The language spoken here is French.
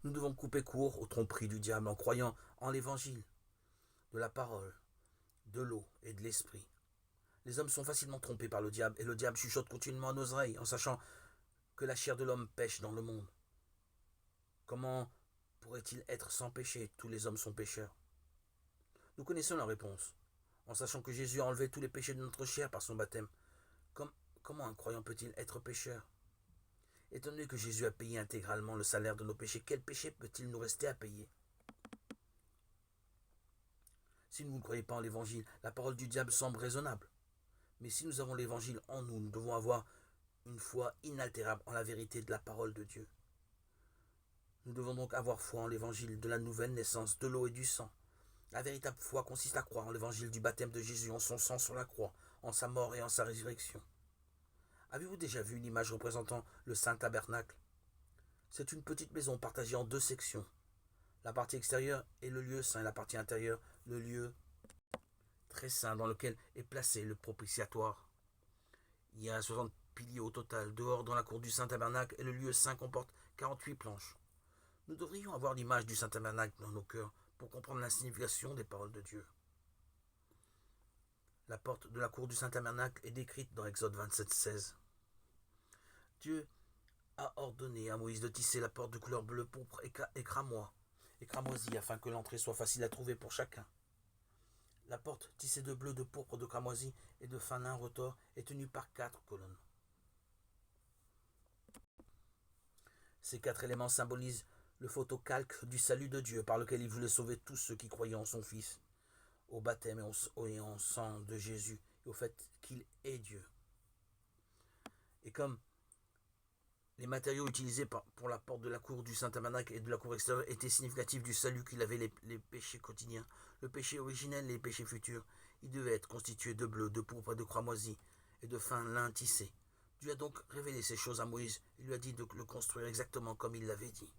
Nous devons couper court aux tromperies du diable en croyant en l'évangile, de la parole, de l'eau et de l'esprit. Les hommes sont facilement trompés par le diable et le diable chuchote continuellement à nos oreilles en sachant que la chair de l'homme pêche dans le monde. Comment pourrait-il être sans péché? Tous les hommes sont pécheurs. Nous connaissons la réponse, en sachant que Jésus a enlevé tous les péchés de notre chair par son baptême. Comment un croyant peut-il être pécheur? Étant donné que Jésus a payé intégralement le salaire de nos péchés, quel péché peut-il nous rester à payer? Si nous ne croyons pas en l'évangile, la parole du diable semble raisonnable. Mais si nous avons l'évangile en nous, nous devons avoir une foi inaltérable en la vérité de la parole de Dieu. Nous devons donc avoir foi en l'évangile de la nouvelle naissance, de l'eau et du sang. La véritable foi consiste à croire en l'évangile du baptême de Jésus, en son sang sur la croix, en sa mort et en sa résurrection. Avez-vous déjà vu une image représentant le Saint Tabernacle? C'est une petite maison partagée en deux sections. La partie extérieure est le lieu saint et la partie intérieure, le lieu très saint dans lequel est placé le propitiatoire. Il y a 60 piliers au total, dehors dans la cour du Saint Tabernacle, et le lieu saint comporte 48 planches. Nous devrions avoir l'image du Saint Tabernacle dans nos cœurs pour comprendre la signification des paroles de Dieu. La porte de la cour du Saint Tabernacle est décrite dans Exode 27,16. Dieu a ordonné à Moïse de tisser la porte de couleur bleu pourpre et cramoisie afin que l'entrée soit facile à trouver pour chacun. La porte tissée de bleu, de pourpre, de cramoisie et de fin lin retors est tenue par 4 colonnes. Ces 4 éléments symbolisent le photocalque du salut de Dieu par lequel il voulait sauver tous ceux qui croyaient en son Fils, au baptême et au sang de Jésus, et au fait qu'il est Dieu. Et comme les matériaux utilisés pour la porte de la cour du Saint-Tabernacle et de la cour extérieure étaient significatifs du salut qu'il avait les péchés quotidiens, le péché originel et les péchés futurs. Il devait être constitué de bleu, de pourpre et de cramoisi et de fin lin tissé. Dieu a donc révélé ces choses à Moïse et lui a dit de le construire exactement comme il l'avait dit.